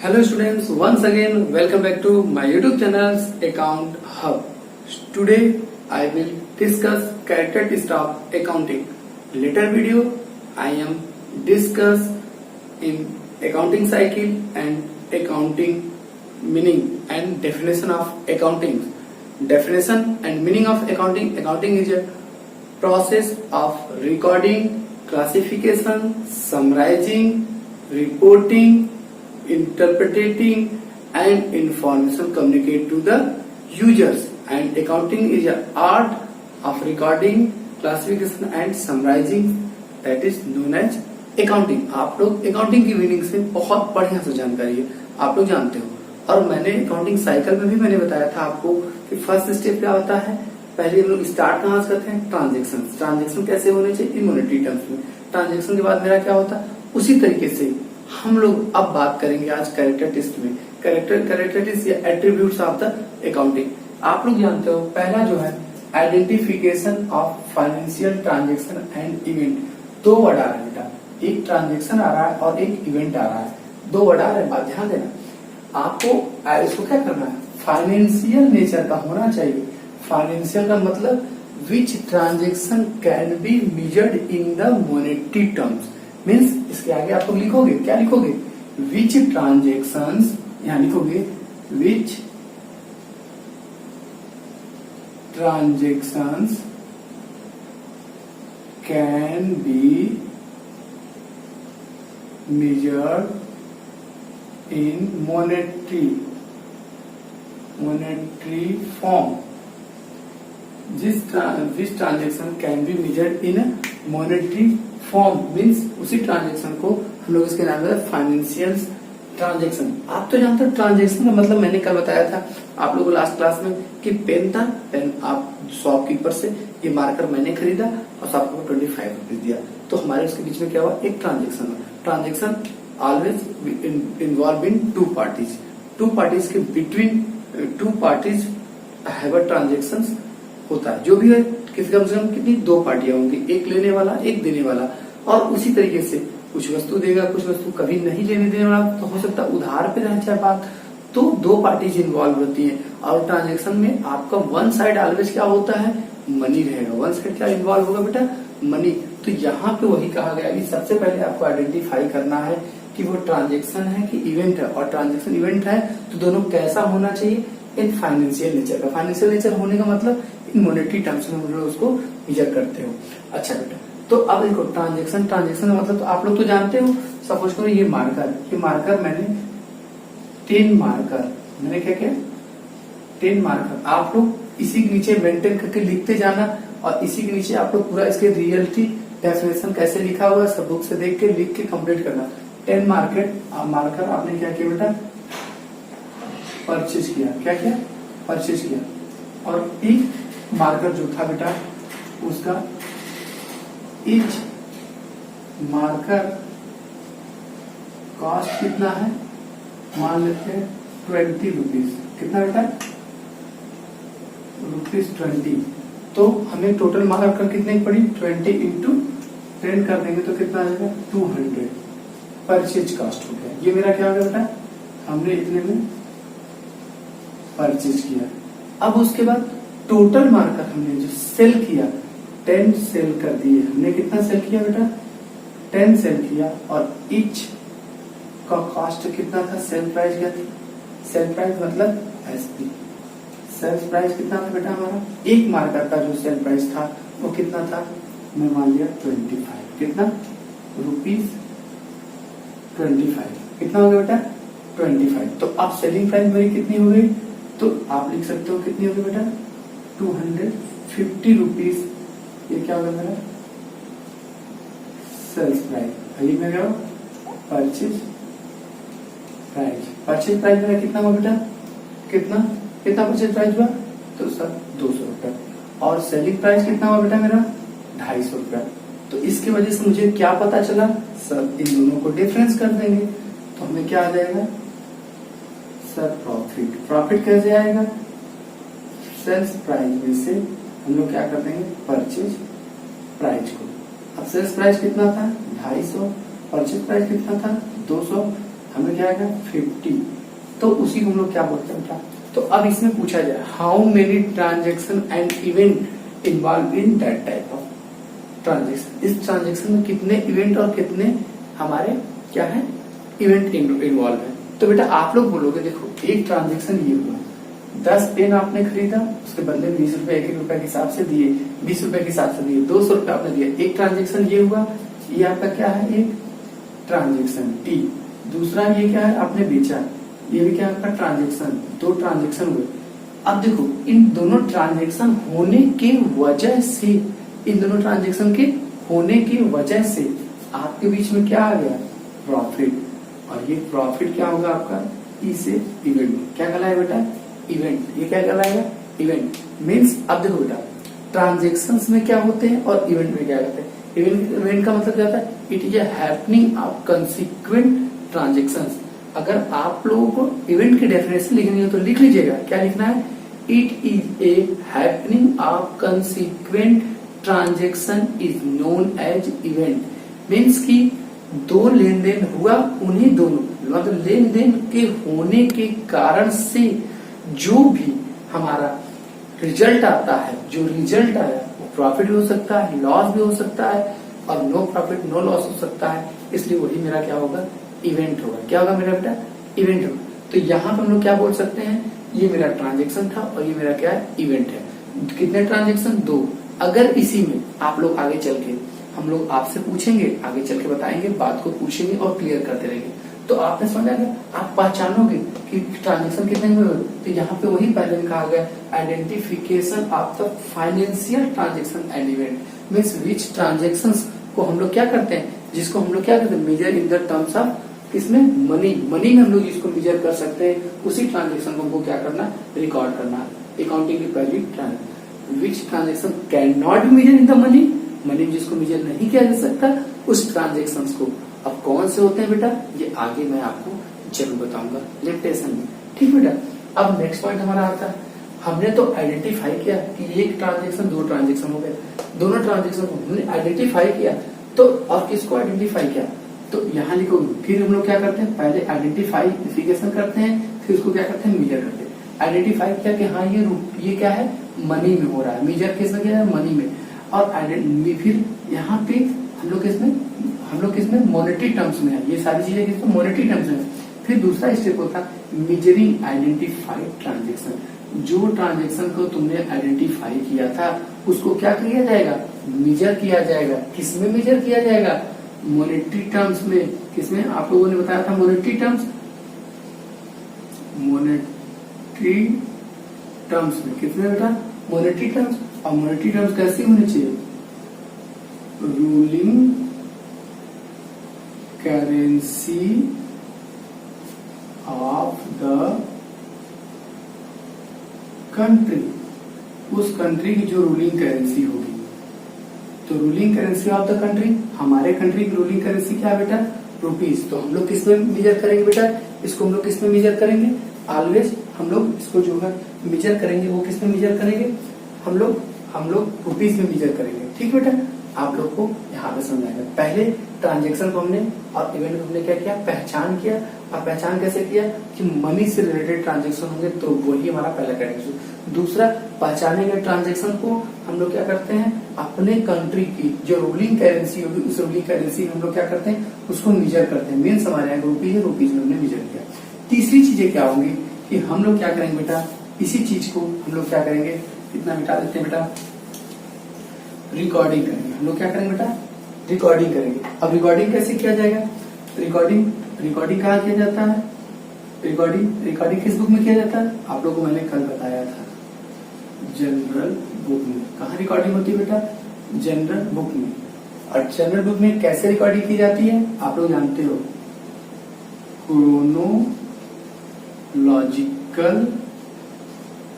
Hello students, once again welcome back to my YouTube channel's Account Hub. Today I will discuss characteristics of accounting. Later video I am discuss in accounting cycle and accounting meaning and definition of accounting. Definition and meaning of accounting. Accounting is a process of recording, classification, summarizing, reporting, interpreting and information communicate to the users, and accounting is an art of recording, classification and summarizing, that is known as accounting. आप लोग accounting की meaning से बहुत बढ़िया से जानकारी है, आप लोग जानते हो। और मैंने अकाउंटिंग साइकिल में भी मैंने बताया था आपको कि फर्स्ट स्टेप क्या होता है। पहले हम लोग स्टार्ट कहाँ से करते हैं, ट्रांजेक्शन। ट्रांजेक्शन कैसे होने चाहिए, इन मॉनेटरी टर्म्स में। ट्रांजेक्शन के बाद मेरा क्या होता है, उसी तरीके से हम लोग अब बात करेंगे आज कैरेक्टरिस्टिक्स में। कैरेक्टरिस्टिक्स या एट्रीब्यूट्स ऑफ द अकाउंटिंग। आप लोग जानते हो पहला जो है identification of financial transaction and event. दो वर्ड आ रहा है बेटा, एक ट्रांजेक्शन आ रहा है और एक इवेंट आ रहा है, दो वर्ड आ रहे हैं, बात ध्यान देना। आपको इसको क्या करना है, फाइनेंशियल नेचर का होना चाहिए। फाइनेंशियल का मतलब which transaction can be measured in the monetary terms. Means इसके आगे आप लोग लिखोगे, क्या लिखोगे, विच ट्रांजेक्शंस, यहां लिखोगे which transactions can be measured in monetary form. Which transaction can be measured in monetary form means उसी ट्रांजेक्शन को हम लोग इसके नाम में फाइनेंशियल ट्रांजेक्शन। आप तो जानते हो ट्रांजेक्शन का मतलब मैंने कल बताया था आप लोगों को लास्ट क्लास में कि पेन था, पेन आप शॉपकीपर से ये मार्कर मैंने खरीदा और शॉपकीपर 25 रुपीज दिया, तो हमारे उसके बीच में क्या हुआ, एक transaction. Transaction always involve in two parties के between two parties have a transaction होता है। जो भी है किसी कम से कम कितनी, दो पार्टियां होंगी, एक लेने वाला एक देने वाला। और उसी तरीके से कुछ वस्तु देगा, कुछ वस्तु कभी नहीं लेने देने वाला, तो हो सकता है उधार पे रह जाए बात, तो दो पार्टीज इन्वॉल्व होती हैं। और ट्रांजेक्शन में आपका वन साइड ऑलवेज क्या होता है, मनी रहेगा। वन साइड क्या इन्वॉल्व होगा बेटा, मनी। तो यहाँ पे वही कहा गया कि सबसे पहले आपको आइडेंटिफाई करना है कि वो ट्रांजेक्शन है कि इवेंट है, और ट्रांजेक्शन इवेंट है तो दोनों कैसा होना चाहिए, इन फाइनेंशियल नेचर का। फाइनेंशियल नेचर होने का मतलब इन मॉनेटरी टर्म्स में हम लोग उसको मेजर करते हो। अच्छा बेटा, तो अब देखो ट्रांजेक्शन का मतलब तो आप लोग तो जानते हो। सपोज करो ये मार्कर मैंने 10 मार्कर, मैंने क्या किया, 10 मार्कर। आप लोग इसी के नीचे मेंटेन करके लिखते जाना, और इसी के नीचे आप लोग पूरा इसके रियलिटी डेफिनेशन कैसे लिखा हुआ है सब बुक से देख के लिख के कंप्लीट करना। 10 मार्कर आपने क्या किया बेटा, परचेज किया। क्या किया, परचेज किया। और एक मार्कर जो था बेटा उसका ईच मार्कर कॉस्ट कितना है, मान लेते हैं 20 रुपीज। कितना बेटा, ₹20। तो हमें टोटल मार्कर कितने की पड़ी, 20 इंटू 10 कर देंगे तो कितना आ जाएगा, 200 परचेज कॉस्ट हो गया। ये मेरा क्या हो गया बेटा, हमने इतने में परचेज किया। अब उसके बाद टोटल मार्कर हमने जो सेल किया, 10 सेल कर दिए। हमने कितना सेल किया बेटा, 10 सेल किया। और ईच का कॉस्ट कितना था, सेल प्राइस क्या थी, सेल प्राइस मतलब एसपी। सेल प्राइस कितना था बेटा हमारा, एक मार्कर का जो सेल प्राइस था वो कितना था, मैं मान लिया 25। कितना, ₹25। कितना हो गया बेटा, 25। तो अब सेलिंग प्राइस मेरी कितनी हो गई, तो आप लिख सकते हो कितनी होगी बेटा, 250 रुपीज। ये क्या होगा मेरा सेल्स प्राइस। ये मेरा परचेज प्राइस मेरा कितना हुआ बेटा, कितना परचेज प्राइस हुआ, तो सर 200 रुपया। और सेलिंग प्राइस कितना हुआ बेटा मेरा, 250 रुपया। तो इसकी वजह से मुझे क्या पता चला, सर इन दोनों को डिफरेंस कर देंगे तो हमें क्या आ जाएगा, सर प्रॉफिट कैसे आएगा, सेल्स प्राइस में से हम लोग क्या कर देंगे, परचेज प्राइस को। अब सेल्स प्राइस कितना था 250, परचेज प्राइस कितना था 200, हमें क्या क्या आएगा 50, तो उसी को हम लोग क्या बोलते हैं बेटा। तो अब इसमें पूछा जाए how many transaction and event involve in that type of transaction, इस ट्रांजेक्शन में कितने इवेंट और कितने हमारे क्या है इवेंट इन्वॉल्व है। तो बेटा आप लोग बोलोगे देखो एक ट्रांजेक्शन ये हुआ 10 पेन आपने खरीदा, उसके बदले 20 रुपए 1 रुपए के हिसाब से दिए, 20 रुपए के हिसाब से दिए, 200 रुपए आपने दिया, एक ट्रांजेक्शन ये हुआ, ये आपका क्या है एक ट्रांजेक्शन टी। दूसरा ये क्या है आपने बेचा, ये भी क्या आपका ट्रांजेक्शन, 2 ट्रांजेक्शन हुए। अब देखो इन दोनों ट्रांजेक्शन होने के वजह से, इन दोनों ट्रांजेक्शन के होने की वजह से आपके बीच में क्या आ गया प्रॉफिट, और ये प्रॉफिट क्या होगा आपका इसे इवेंट क्या कहलाएगा बेटा इवेंट, ये क्या कहलाएगा इवेंट। मींस अब देखो बेटा ट्रांजेक्शंस में क्या होते हैं और इवेंट में क्या होते हैं। इवेंट का मतलब क्या होता है it is happening of consequent transactions. अगर आप लोगों को इवेंट की डेफिनेशन लिखनी है तो लिख लीजिएगा, क्या लिखना है it is a happening of consequent transaction is known as event. Means की 2 लेन देन हुआ, उन्हीं दोनों मतलब लेन देन के होने के कारण से जो भी हमारा रिजल्ट आता है, जो रिजल्ट आया वो प्रॉफिट भी हो सकता है, लॉस भी हो सकता है, और नो प्रॉफिट नो लॉस हो सकता है, इसलिए वही मेरा क्या होगा इवेंट होगा। क्या होगा मेरा बेटा इवेंट होगा। तो यहाँ पे हम लोग क्या बोल सकते हैं ये मेरा ट्रांजेक्शन था और ये मेरा क्या है इवेंट है। कितने ट्रांजेक्शन 2। अगर इसी में आप लोग आगे चल के हम लोग आपसे पूछेंगे, आगे चल के बताएंगे, बात को पूछेंगे और क्लियर करते रहेंगे, तो आपने समझा गया, आप पहचानोगे कि ट्रांजेक्शन कितने हुए। तो यहाँ पे वही पहले में कहा गया identification of the financial transaction and event. Means which transactions को हम लोग क्या करते हैं, जिसको हम लोग क्या करते हैं major in the terms of किसमें मनी, मनी में हम लोग जिसको मेजर कर सकते हैं उसी ट्रांजेक्शन को हमको क्या करना रिकॉर्ड करना। अकाउंटिंग की पहली which transaction can not measure in the money, money में जिसको मेजर नहीं किया जा सकता उस ट्रांजेक्शन को। अब कौन से होते हैं बेटा ये आगे मैं आपको जरूर बताऊंगा लिमिटेशन में, ठीक बेटा। अब नेक्स्ट पॉइंट हमारा आता है, हमने तो आइडेंटिफाई किया कि एक ट्रांजेक्शन 2 ट्रांजेक्शन हो गए, दोनों ट्रांजेक्शन को हमने आइडेंटिफाई किया, तो और किसको आइडेंटिफाई किया तो यहाँ लिखो। फिर हम लोग क्या करते हैं पहले आइडेंटिफिकेशन करते हैं, फिर उसको क्या करते हैं मेजर करते हैं। आइडेंटिफाई किया कि हाँ ये क्या है मनी में हो रहा है, मेजर किस में किया है मनी में, और फिर यहाँ पे हम लोग किसमें मॉनेटरी टर्म्स में है, ये सारी चीजें किसमें मॉनेटरी टर्म्स में। फिर दूसरा स्टेप होता है मेजरिंग आइडेंटिफाइड ट्रांजेक्शन। जो ट्रांजेक्शन को तुमने आइडेंटिफाई किया था उसको क्या किया जाएगा मेजर किया जाएगा। किसमें मेजर किया जाएगा मॉनेटरी टर्म्स में। किसमें आप लोगों ने बताया था मॉनेटरी टर्म्स, मॉनेटरी टर्म्स में कितने बेटा मॉनेटरी टर्म्स। और मॉनेटरी टर्म्स कैसी होनी चाहिए ruling currency of the country, उस कंट्री की जो रूलिंग करेंसी होगी। तो ruling currency of the country, हमारे कंट्री की रूलिंग करेंसी क्या है बेटा रुपीज। तो हम लोग किसमें मेजर करेंगे बेटा, इसको हम लोग किसमें मेजर करेंगे ऑलवेज हम लोग इसको जो है मेजर करेंगे वो किसमें मेजर करेंगे हम लोग रुपीज में मेजर करेंगे। ठीक बेटा, आप लोग को यहाँ पे समझ आएगा। पहले ट्रांजेक्शन को हमने और इवेंट को हमने क्या किया पहचान किया, और पहचान कैसे किया कि मनी से रिलेटेड ट्रांजेक्शन होंगे तो वही हमारा पहला कैटेगरी। दूसरा पहचाने गए ट्रांजेक्शन को हम लोग क्या करते हैं अपने कंट्री की जो रूलिंग करेंसी होगी उस रूलिंग करेंसी हम लोग क्या करते हैं उसको मेजर करते हैं। मीन्स हमारे यहाँ रुपीज है, रुपीज में हमने मेजर किया। तीसरी चीजें क्या होंगी कि हम लोग क्या करेंगे बेटा इसी चीज को हम लोग क्या करेंगे इतना मिटा देते हैं बेटा रिकॉर्डिंग करेंगे। हम लोग क्या करेंगे बेटा रिकॉर्डिंग करेंगे। अब रिकॉर्डिंग कैसे किया जाएगा रिकॉर्डिंग कहाँ किया जाता है रिकॉर्डिंग किस बुक में किया जाता है आप लोगों को मैंने कल बताया था जनरल बुक में। कहाँ रिकॉर्डिंग होती है बेटा जनरल बुक में। और जनरल बुक में कैसे रिकॉर्डिंग की जाती है आप लोग जानते हो क्रोनोलॉजिकल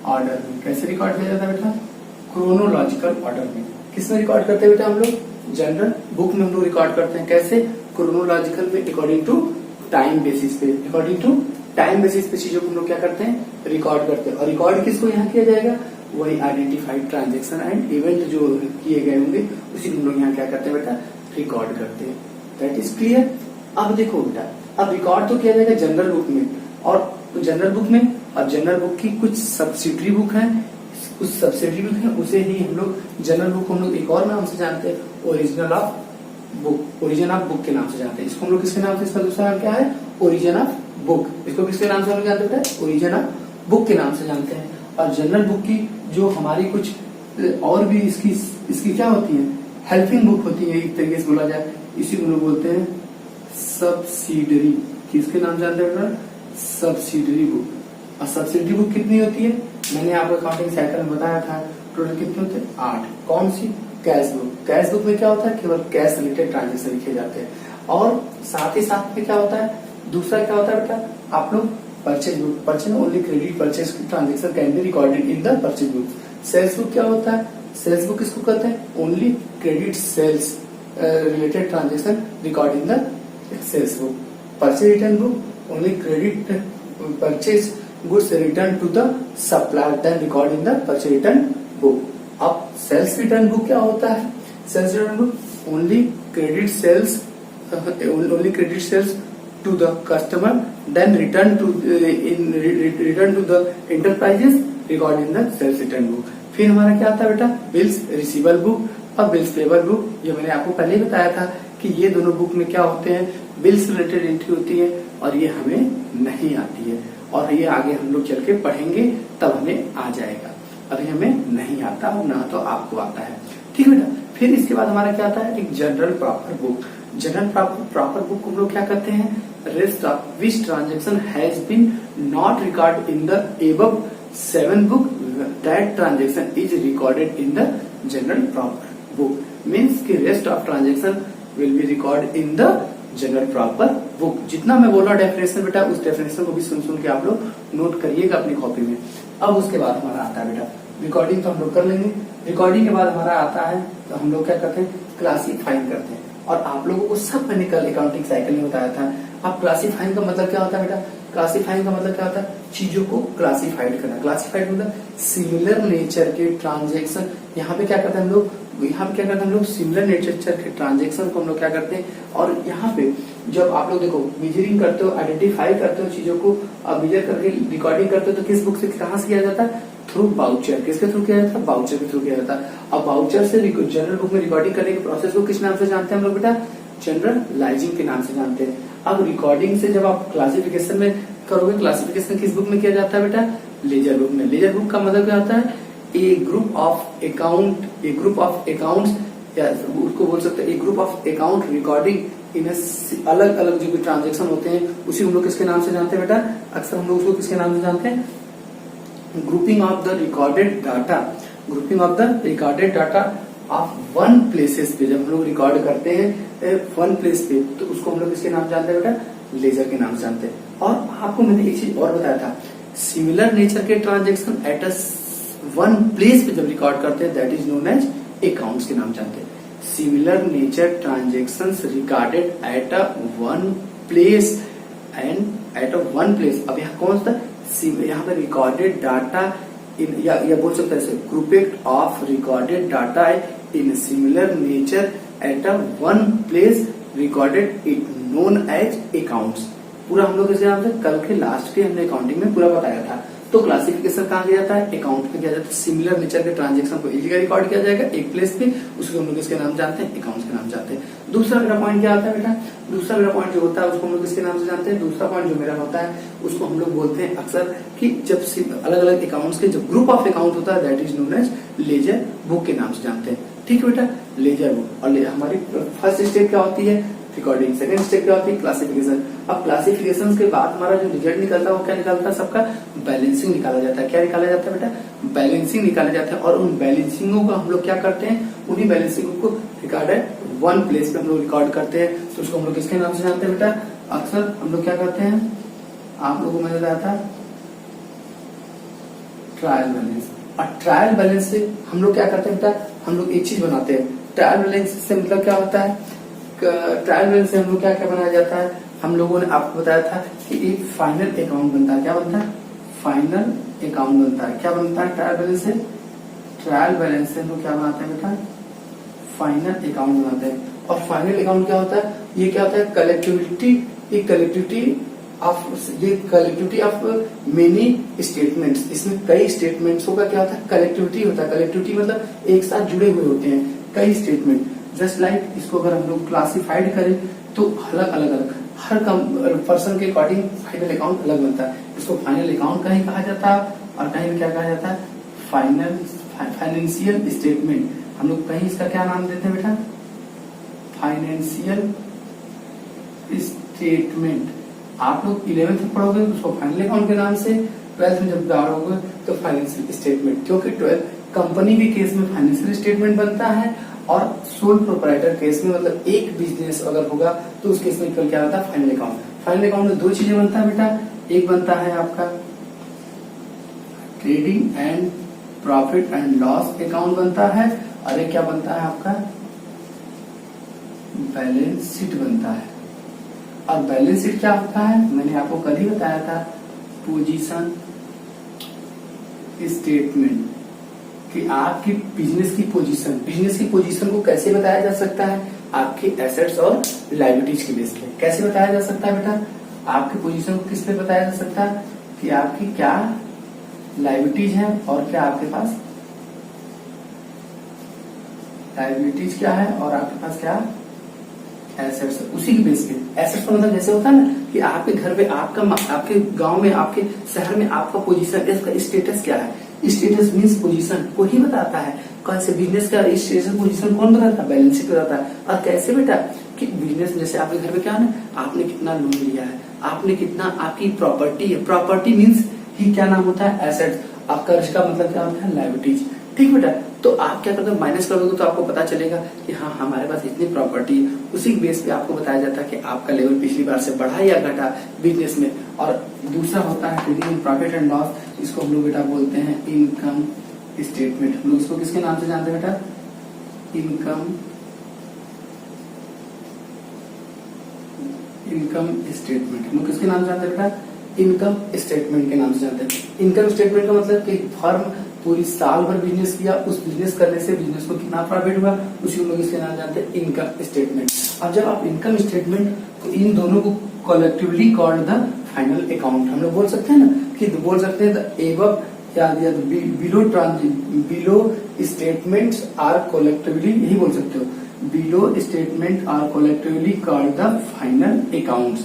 ऑर्डर में। कैसे रिकॉर्ड किया जाता है बेटा क्रोनोलॉजिकल ऑर्डर में। किसमें रिकॉर्ड करते हैं बेटा हम लोग जनरल बुक में हम लोग रिकॉर्ड करते हैं। कैसे क्रोनोलॉजिकल में अकॉर्डिंग टू टाइम बेसिस पे चीजों को हम लोग क्या करते हैं रिकॉर्ड करते हैं। और रिकॉर्ड किसको यहाँ किया जाएगा वही आइडेंटिफाइड ट्रांजेक्शन एंड इवेंट जो किए गए होंगे उसी को हम लोग यहाँ क्या करते हैं बेटा रिकॉर्ड करते हैं। That is clear. अब देखो बेटा अब रिकॉर्ड तो किया जाएगा जनरल बुक में, और जनरल बुक में, और जनरल बुक की कुछ सब्सिडरी बुक है, कुछ सब्सिडरी बुक है, उसे ही हम लोग जनरल बुक हम लोग एक और नाम से जानते हैं, original of book, origin of book के नाम से जानते हैं। इसको हम लोग किसके नाम से, इसका दूसरा नाम क्या है, ओरिजिन ऑफ बुक। इसको किसके नाम से हम लोग जानते हैं, ओरिजिन ऑफ बुक के नाम से जानते हैं। और जनरल बुक की जो हमारी कुछ और भी इसकी क्या होती है, हेल्पिंग बुक होती है, एक तरीके से बोला जाए, इसी को लोग बोलते हैं सब्सिडरी। किसके नाम जानते हैं, सब्सिडरी बुक। और सब्सिडरी बुक कितनी होती है, मैंने आपको अकाउंटिंग साइकिल में बताया था, टोटल कितने होते हैं, 8। कौन सी, कैश बुक। कैश बुक में क्या होता है, केवल कैश रिलेटेड ट्रांजेक्शन लिखे जाते हैं। और साथ ही साथ में क्या होता है, दूसरा क्या होता है बेटा, आप लोग purchase book, purchase only credit purchase transaction can be recorded in the purchase book. Sales book क्या होता है, सेल्स बुक किसको कहते हैं, only credit sales related transaction record in the sales book. Purchase return book only credit purchase goods return to the supplier then record in the purchase return book. अब sales return book क्या होता है, sales return book only credit sales to the customer then return to the enterprises record in the sales return book। फिर हमारा क्या आता है बेटा, बिल्स रिसीवेबल बुक और बिल्स पेबल बुक। ये मैंने आपको पहले ही बताया था कि ये दोनों बुक में क्या होते हैं, बिल्स रिलेटेड एंट्री होती है, और ये हमें नहीं आती है, और ये आगे हम लोग चल के पढ़ेंगे तब हमें आ जाएगा, अभी हमें नहीं आता और ना तो आपको आता है, ठीक है बेटा। फिर इसके बाद हमारा क्या आता है, एक journal proper book. Journal proper book हम लोग क्या करते हैं, rest of which transaction has been not record in the above 7 book that transaction is recorded in the journal proper book. Means कि rest of transaction will be record in the journal proper book. जितना मैं बोल रहा हूँ definition बेटा, उस definition को भी सुन सुन के आप लोग नोट करिएगा अपनी कॉपी में। अब उसके बाद हमारा आता है बेटा, रिकॉर्डिंग तो हम लोग कर लेंगे। रिकॉर्डिंग के बाद हमारा आता है, तो हम लोग क्या करते हैं, क्लासीफाइंग करते हैं। और आप लोगों को सब मैंने कल अकाउंटिंग साइकिल में बताया था। अब क्लासीफाइंग का मतलब क्या होता है बेटा, क्लासीफाइंग का मतलब क्या होता है, चीजों को क्लासीफाइड करना। क्लासीफाइड मतलब सिमिलर नेचर के ट्रांजेक्शन। यहाँ पे क्या करते हैं हम लोग, यहाँ पे क्या करते हैं हम लोग, सिमिलर नेचर के ट्रांजेक्शन को हम लोग क्या करते हैं। और यहाँ पे जब आप लोग देखो मेजरिंग करते हो, आइडेंटिफाई करते हो चीजों को, मेजर करके रिकॉर्डिंग करते हो, तो किस बुक से कहाँ से किया जाता है, थ्रू बाउचर। किसके थ्रू किया जाता है, बाउचर के थ्रू किया जाता है। अब बाउचर से जनरल बुक में रिकॉर्डिंग करने के प्रोसेस को किस नाम से जानते हैं हम लोग बेटा, जनरलाइजिंग के नाम से जानते हैं। अब रिकॉर्डिंग से जब आप क्लासिफिकेशन में करोगे, क्लासिफिकेशन किस बुक में किया जाता है बेटा, लेजर बुक में। लेजर बुक का मतलब क्या होता है, ए ग्रुप ऑफ अकाउंट्स, या उसको बोल सकते हैं a group of account recording in अलग अलग जो भी ट्रांजेक्शन होते हैं, उसी हम लोग किसके नाम से जानते हैं बेटा, अक्सर हम लोग उसको किसके नाम से जानते हैं, grouping of the recorded data. Grouping of the recorded data of one places पे जब हम लोग रिकॉर्ड करते हैं वन प्लेस पे, तो उसको हम लोग किसके नाम जानते हैं बेटा, लेजर के नाम से जानते हैं। और आपको मैंने एक चीज और बताया था, सिमिलर नेचर के transaction at a one place पे जब रिकॉर्ड करते हैं, that is known as accounts के नाम जानते हैं। Similar nature transaction recorded at a one place and at a one place. अब यहाँ कौन सा, यहाँ पे रिकॉर्डेड डाटा इन, या बोल सकते हैं grouped of recorded data in similar nature at a one place recorded it known as accounts. पूरा हम लोग इसे नाम से कल के लास्ट के हमने अकाउंटिंग में पूरा बताया था। तो क्लासिफिकेशन कहाँ किया जाता है, अकाउंट में किया जाता है। सिमिलर नेचर के ट्रांजेक्शन को एक जगह रिकॉर्ड किया जाएगा एक प्लेस पे, उसको हम लोग किसके नाम जानते हैं, अकाउंट्स के नाम जानते हैं। दूसरा मेरा पॉइंट क्या आता है बेटा, दूसरा मेरा पॉइंट जो होता है उसको हम लोग किसके नाम से जानते हैं, दूसरा पॉइंट जो मेरा होता है उसको हम लोग बोलते हैं अक्सर कि जब अलग अलग अकाउंट्स के जब ग्रुप ऑफ अकाउंट होता है, that is known as ledger book के नाम से जानते हैं। ठीक है बेटा, लेजर बुक। और हमारी फर्स्ट स्टेप क्या होती है, रिकॉर्डिंग। सेकंड स्टेप क्या होती है, क्लासिफिकेशन। अब क्लासिफिकेशन के बाद हमारा जो रिजल्ट निकलता है वो क्या निकलता है, सबका बैलेंसिंग निकाला जाता है। क्या निकाला जाता है बेटा, बैलेंसिंग निकाला जाता है। और उन बैलेंसिंगों को हम लोग क्या करते हैं, उन्हीं बैलेंसिंगों को रिकॉर्डेड वन प्लेस पे हम लोग रिकॉर्ड करते हैं। तो उसको हम लोग किसके नाम से जानते हैं बेटा, अक्सर हम लोग क्या करते हैं, आप लोगों को मैंने बताया था ट्रायल बैलेंस। और ट्रायल बैलेंस से हम लोग क्या करते हैं बेटा, हम लोग एक चीज बनाते हैं। ट्रायल बैलेंस से मतलब क्या होता है, ट्रायल बैलेंस से हम लोग क्या क्या बनाया जाता है, हम लोगों ने आपको बताया था कि एक फाइनल अकाउंट बनता है। क्या बनता है, फाइनल अकाउंट बनता है। क्या बनता है ट्रायल बैलेंस से, ट्रायल बैलेंस से हम लोग क्या बनाते हैं बेटा, फाइनल अकाउंट बनाते हैं। और फाइनल अकाउंट क्या होता है, ये क्या होता है, कलेक्टिबिलिटी ये कलेक्टिविटी ऑफ मेनी स्टेटमेंट्स, इसमें कई स्टेटमेंट्स का क्या होता है, कलेक्टिविटी होता है। कलेक्टिविटी मतलब एक साथ जुड़े हुए होते हैं कई स्टेटमेंट। जस्ट लाइक इसको अगर हम लोग क्लासिफाइड करें तो अलग हर पर्सन के अकॉर्डिंग फाइनल अकाउंट अलग बनता है। इसको फाइनल अकाउंट कहीं कहा जाता है और कहीं क्या कहा जाता है, फाइनेंशियल स्टेटमेंट। हम लोग कहीं इसका क्या नाम देते हैं बेटा, फाइनेंशियल स्टेटमेंट। आप लोग 11th में पढ़ोगे उसको फाइनल अकाउंट के नाम से, 12th में जब पढ़ोगे तो फाइनेंशियल स्टेटमेंट। क्योंकि 12th कंपनी के केस में फाइनेंशियल स्टेटमेंट बनता है और सोल प्रोप्राइटर केस में, मतलब एक बिजनेस अगर होगा तो उस केस में क्या होता है, फाइनल अकाउंट। फाइनल अकाउंट में दो चीजें बनता है बेटा, एक बनता है आपका trading and profit and loss account बनता है, और एक क्या बनता है आपका, बैलेंस शीट बनता है। और बैलेंस शीट क्या होता है, मैंने आपको कल ही बताया था, पोजीशन स्टेटमेंट, कि आपकी बिजनेस की पोजीशन को कैसे बताया जा सकता है, आपके एसेट्स और लायबिलिटीज के बेस पे कैसे बताया जा सकता है बेटा। आपकी पोजीशन को किस पे बताया जा सकता है कि आपकी क्या लायबिलिटीज है और क्या आपके पास लायबिलिटीज क्या है और आपके पास क्या एसेट्स, उसी के बेस पे। एसेट्स का मतलब जैसे होता है ना कि आपके घर में आपके गांव में, आपके शहर में आपका पोजीशन, इसका स्टेटस क्या है। स्टेटस मीन्स पोजीशन को ही बताता है। कौन से बिजनेस का स्टेटस पोजीशन कौन बताता है, बैलेंस शीट बताता है। और कैसे बेटा कि बिजनेस, जैसे आपके घर में क्या है, आपने कितना लोन लिया है, आपने कितना, आपकी प्रॉपर्टी है। प्रॉपर्टी मीन्स ही क्या नाम होता है, एसेट्स। और कर्ज का मतलब क्या होता है, लायबिलिटीज। ठीक बेटा, तो आप क्या करते हो, माइनस कर दोगे तो आपको पता चलेगा कि हाँ हमारे पास इतनी प्रॉपर्टी है। उसी बेस पे आपको बताया जाता है कि आपका लेवल पिछली बार से बढ़ा या घटा बिजनेस में। और दूसरा होता है trading and profit and loss, इसको हम लोग बेटा बोलते हैं इनकम स्टेटमेंट। हम लोग इसको किसके नाम से जानते हैं बेटा, इनकम स्टेटमेंट। हम लोग किसके नाम से जानते हैं बेटा, इनकम स्टेटमेंट के नाम से जानते हैं। इनकम स्टेटमेंट का मतलब कि फर्म पूरी साल भर बिजनेस किया, उस बिजनेस करने से बिजनेस को कितना प्रॉफिट हुआ, उसी को लोग इसके नाम जानते हैं इनकम स्टेटमेंट। अब जब आप इनकम स्टेटमेंट, तो इन दोनों को collectively called the final account. हम लोग बोल सकते हैं ना कि बोल सकते हैं द एबव या बिलो स्टेटमेंट्स आर कलेक्टिवली, यही बोल सकते हो, below statement are collectively called the final accounts.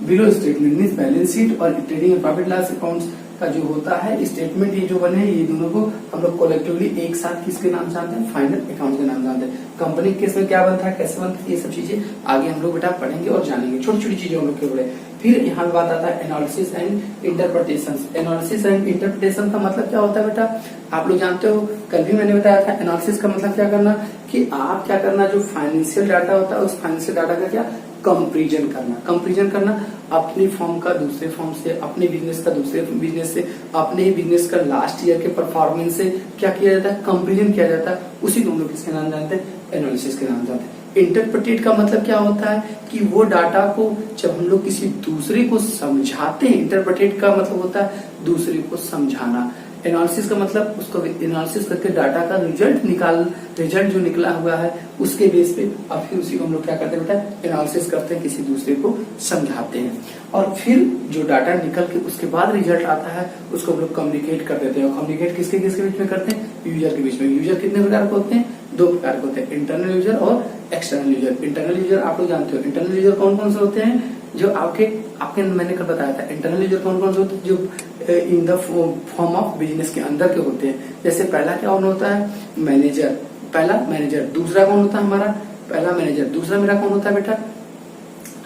Below statement means balance sheet और trading and profit loss accounts का जो होता है स्टेटमेंट, ये जो बने हैं ये दोनों को हम लोग कलेक्टिवली एक साथ किसके नाम जानते हैं, फाइनल अकाउंट के नाम जानते हैं। कंपनी केस में क्या बनता है, कैसे बनता है, ये सब चीजें आगे हम लोग बेटा पढ़ेंगे और जानेंगे, छोटी छोटी चीजें हम लोग के पढ़े। फिर यहाँ बात आता है analysis and interpretation. Analysis and interpretation का मतलब क्या होता है बेटा, आप लोग जानते हो, कल भी मैंने बताया था। एनालिसिस का मतलब क्या करना, कि आप क्या करना, जो फाइनेंशियल डाटा होता है उस फाइनेंशियल डाटा का क्या कंपैरिजन करना। कंपैरिजन करना अपनी फॉर्म का दूसरे फॉर्म से, अपने बिजनेस का दूसरे बिजनेस से, अपने ही बिजनेस का लास्ट ईयर के परफॉर्मेंस से क्या किया जाता है, कंपैरिजन किया जाता है। उसी को हम लोग किसके नाम जानते हैं, एनालिसिस के नाम जानते हैं। इंटरप्रेटेट का मतलब क्या होता है कि वो डाटा को जब हम लोग किसी दूसरे को समझाते हैं, इंटरप्रेटेट का मतलब होता है दूसरे को समझाना। एनालिसिस का मतलब उसको एनालिसिस करके डाटा का रिजल्ट जो निकला हुआ है उसके बेस पे, और फिर उसी को हम लोग क्या करते हैं बेटा, एनालिसिस करते हैं, किसी दूसरे को समझाते हैं। और फिर जो डाटा निकल के उसके बाद रिजल्ट आता है उसको हम लोग कम्युनिकेट कर देते हैं। और कम्युनिकेट किसके किसके बीच में करते हैं, यूजर के बीच में। यूजर कितने प्रकार के होते हैं, दो प्रकार के होते हैं, इंटरनल यूजर और एक्सटर्नल यूजर। इंटरनल यूजर आप लोग जानते हो, इंटरनल यूजर कौन कौन से होते हैं, जो आपके मैंने कल बताया था। इंटरनल यूजर कौन कौन से होते हैं, जो in the form of business के अंदर के होते हैं। जैसे पहला क्या होता है, मैनेजर, पहला मैनेजर। दूसरा कौन होता है हमारा, पहला मैनेजर। दूसरा मेरा कौन होता है बेटा,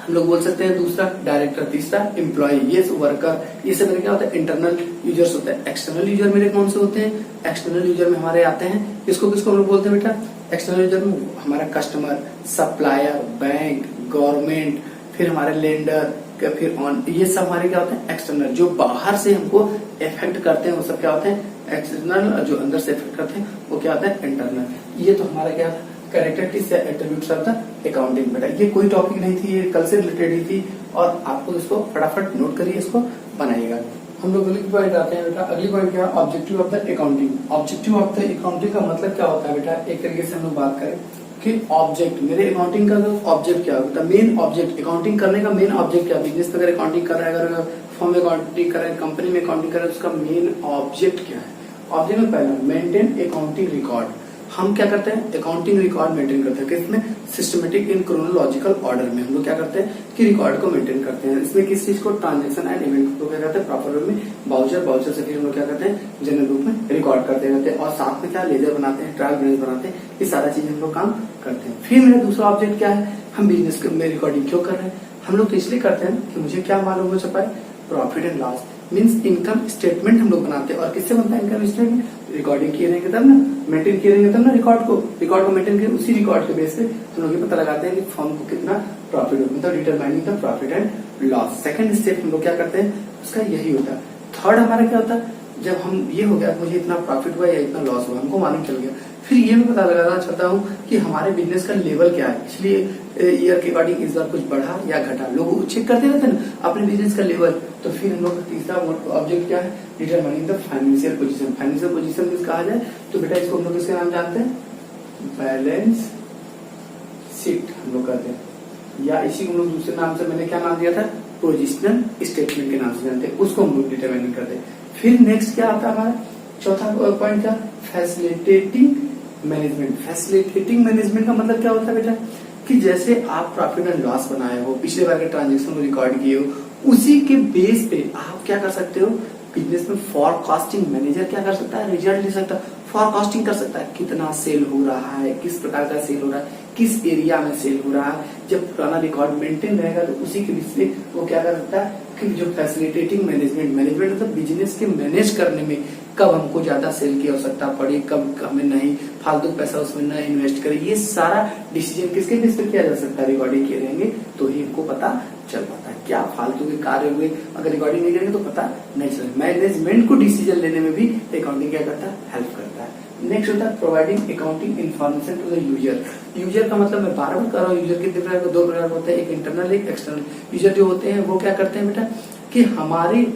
हम लोग बोल सकते हैं दूसरा डायरेक्टर। तीसरा एम्प्लॉय, ये वर्कर। ये सब मेरे क्या होता है, इंटरनल यूजर्स होते हैं। एक्सटर्नल यूजर मेरे कौन से होते हैं, एक्सटर्नल यूजर में हमारे आते हैं, किसको किसको हम लोग बोलते हैं बेटा, एक्सटर्नल यूजर में हमारा कस्टमर, सप्लायर, बैंक, गवर्नमेंट, फिर हमारे लेंडर, फिर ऑन, ये सब हमारे क्या होते हैं, एक्सटर्नल। जो बाहर से हमको इफेक्ट करते हैं वो सब क्या होते हैं, एक्सटर्नल। जो अंदर से इफेक्ट करते हैं वो क्या होता है, इंटरनल। ये तो हमारा क्या कैरेक्टरिस्टिक्स या एट्रीब्यूट्स ऑफ द अकाउंटिंग। बेटा ये कोई टॉपिक नहीं थी, ये कल से रिलेटेड ही थी, और आपको इसको फटाफट नोट करिए, इसको बनाइएगा। हम लोग अगली पॉइंट आते हैं बेटा। अगली पॉइंट क्या है, objective of the accounting. Objective of the accounting का मतलब क्या होता है बेटा, एक तरीके से हम लोग बात करें कि ऑब्जेक्ट, मेरे अकाउंटिंग का ऑब्जेक्ट क्या होता है, मेन ऑब्जेक्ट, अकाउंटिंग करने का मेन ऑब्जेक्ट क्या, बिजनेस में अगर अकाउंटिंग कर रहा है, अगर फर्म में अकाउंटिंग कर रहा है, कंपनी में अकाउंटिंग कर रहा है, उसका मेन ऑब्जेक्ट क्या है। ऑब्जेक्ट में पहला मेंटेन अकाउंटिंग रिकॉर्ड। हम क्या करते हैं, अकाउंटिंग रिकॉर्ड मेंटेन करते हैं, किसमें, सिस्टमेटिक इन क्रोनोलॉजिकल ऑर्डर में हम लोग क्या करते हैं कि रिकॉर्ड को मेंटेन करते हैं। इसमें किस चीज को, ट्रांजैक्शन एंड इवेंट को क्या करते हैं प्रॉपर वे में, बाउचर से फिर हम लोग क्या करते हैं जनरल बुक में रिकॉर्ड करते रहते हैं, और साथ में क्या लेजर बनाते हैं, ट्रायल बैलेंस बनाते हैं, ये सारा चीज हम लोग काम करते हैं। फिर मेरा दूसरा ऑब्जेक्ट क्या है, हम बिजनेस में रिकॉर्डिंग क्यों कर रहे हैं, हम लोग तो इसलिए करते हैं कि मुझे क्या मालूम हो पाए, profit and loss means income statement हम लोग बनाते हैं। और किससे बनता है इनकम स्टेटमेंट, रिकॉर्डिंग किए रहेंगे तब ना, मेंटेन किए रहेंगे तब ना, रिकॉर्ड को मेंटेन किए, उसी रिकॉर्ड के बेस पे हम लोग ये पता लगाते हैं कि फर्म को कितना प्रॉफिट होता है, मतलब determining the profit and loss. Second step हम लोग क्या करते हैं, उसका यही होता है। थर्ड हमारा क्या होता है, जब हम ये हो गया मुझे इतना प्रॉफिट हुआ या इतना लॉस हुआ, हमको मालूम चल गया, फिर ये भी पता लगाना चाहता हूँ कि हमारे बिजनेस का लेवल क्या है, इसलिए ईयर के अकॉर्डिंग इस बार कुछ बढ़ा या घटा, लोग चेक करते रहते हैं ना अपने बिजनेस का लेवल। तो फिर हम लोग का तीसरा ऑब्जेक्ट क्या है, determining the financial position. Financial position कहा जाए तो बेटा इसको हम लोग किसके नाम जानते हैं, बैलेंस शीट हम लोग कहते हैं, या इसी को हम लोग दूसरे नाम से मैंने क्या नाम दिया था, पोजिशनल स्टेटमेंट के नाम से जानते हैं, उसको हम लोग डिटरमाइनिंग करते हैं। फिर नेक्स्ट क्या आता है हमारा चौथा पॉइंट का, फैसिलिटेटिंग मैनेजमेंट। फैसिलिटेटिंग मैनेजमेंट का मतलब क्या होता है बेटा, कि जैसे आप प्रॉफिट एंड लॉस बनाए हो, पिछले बार के ट्रांजेक्शन को रिकॉर्ड किए हो, उसी के बेस पे आप क्या कर सकते हो, बिजनेस में फॉरकास्टिंग मैनेजर क्या कर सकता है, रिजल्ट ले सकता है, फॉरकास्टिंग कर सकता है, कितना सेल हो रहा है, किस प्रकार का सेल हो रहा है, किस एरिया में सेल हो रहा है। जब पुराना रिकॉर्ड मेंटेन रहेगा तो उसी के बेस पे वो क्या कर सकता है कि जो फैसिलिटेटिंग मैनेजमेंट मतलब बिजनेस के मैनेज करने में कब हमको ज्यादा सेल की आवश्यकता पड़े, कब हमें नहीं फालतू पैसा उसमें न इन्वेस्ट करें, ये सारा डिसीजन किसके बेस पे किया जा सकता है, रिकॉर्डिंग किए रहेंगे तो ही हमको पता चल पाता है। क्या फालतू के कार्य हुए अगर रिकॉर्डिंग नहीं करेंगे तो पता नहीं चलेगा। मैनेजमेंट को डिसीजन लेने में भी अकाउंटिंग क्या करता है, हेल्प करता है। नेक्स्ट होता है providing accounting information to the user. User का मतलब मैं बार बार कर रहा हूँ, यूजर कितने प्रकार, दो प्रकार होते हैं, एक इंटरनल एक एक्सटर्नल। यूजर जो होते हैं वो क्या करते हैं बेटा कि हमारे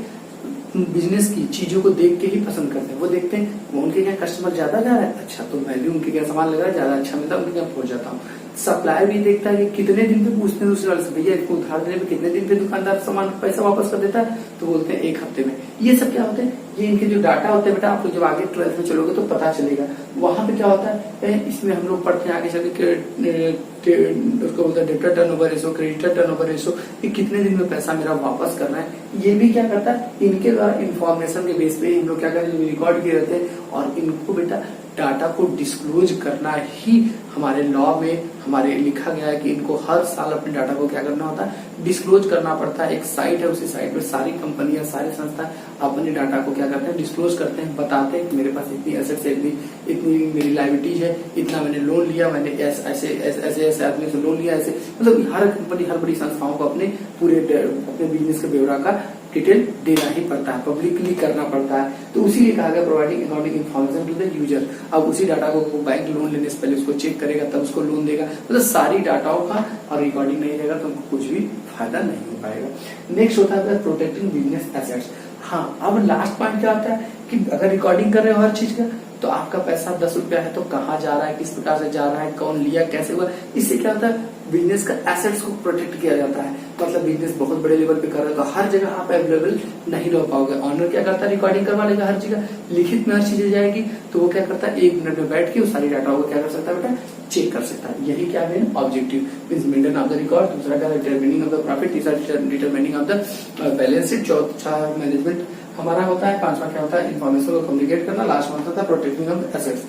बिजनेस की चीजों को देख के ही पसंद करते हैं। वो देखते हैं वो उनके क्या कस्टमर ज्यादा जा रहा है, अच्छा तो वैल्यू उनके क्या सामान लग रहा है ज्यादा अच्छा मिलता है, उनके क्या पहुंच जाता हूँ। सप्लायर भी देखता है कि कितने दिन पे पूछते हैं दूसरे वाले से, भैया इसको उधार देने पे कितने दिन पे दुकानदार सामान पैसा वापस कर देता है, तो बोलते हैं एक हफ्ते में। ये सब क्या होते हैं, ये इनके जो डाटा होते हैं बेटा, आपको जब आगे 12th में चलोगे तो पता चलेगा। वहां पे क्या होता है, इसमें हम लोग पढ़ते हैं आगे चल उसको बोलते हैं debtor turnover ratio, creditor turnover ratio, ये कितने दिन में पैसा मेरा वापस करना है। ये भी क्या करता है, इनके द्वारा इन्फॉर्मेशन के बेस पे हम लोग क्या करते हैं, रिकॉर्ड किए रहते हैं। और इनको बेटा डाटा को डिस्क्लोज करना ही हमारे लॉ में हमारे लिखा गया है कि इनको हर साल अपने डाटा को क्या करना होता है, डिस्क्लोज करना पड़ता है। एक साइट है, उसी साइट पर सारी कंपनियां सारी संस्था अपने डाटा को क्या करते हैं, डिस्क्लोज करते हैं, बताते हैं कि मेरे पास इतनी एसेट्स है, इतनी मेरी लायबिलिटीज है, इतना मैंने लोन लिया, मैंने ऐसे आदमी से लोन लिया, ऐसे मतलब हर कंपनी हर बड़ी संस्थाओं को अपने पूरे अपने बिजनेस के ब्यौरा का डिटेल देना ही पड़ता है, पब्लिकली करना पड़ता है। तो उसी लिए कहा गया providing accounting information to the user. अब उसी डाटा को बैंक लोन लेने से पहले उसको चेक करेगा, तब उसको लोन देगा, मतलब सारी डाटाओं का और रिकॉर्डिंग नहीं रहेगा तो उनको कुछ भी फायदा नहीं हो पाएगा। नेक्स्ट होता है प्रोटेक्टिंग बिजनेस एसेट्स। हाँ, अब लास्ट पॉइंट क्या होता है कि अगर रिकॉर्डिंग कर रहे हो हर चीज का, तो आपका पैसा 10 रुपया है तो कहाँ जा रहा है, किस प्रकार से जा रहा है, कौन लिया, कैसे हुआ, इससे क्या होता है बिजनेस का एसेट्स को प्रोटेक्ट किया जाता है। मतलब बिजनेस बहुत बड़े लेवल पे कर रहे हो तो हर जगह आप अवेलेबल नहीं रह पाओगे। ऑनर क्या करता है, रिकॉर्डिंग करवा लेगा हर जगह, लिखित में हर चीज जाएगी, तो वो क्या करता है 1 मिनट में बैठ के उस सारी डाटा को क्या कर सकता है बेटा, चेक कर सकता है। यही क्या है objective, means maintain of the record, दूसरा क्या है डिटरमिनिंग ऑफ द प्रॉफिट, तीसरा determining of the balance sheet, चौथा मैनेजमेंट हमारा होता है, पांचवा क्या होता है इन्फॉर्मेशन को कम्युनिकेट करना, लास्ट में होता है protecting of the assets.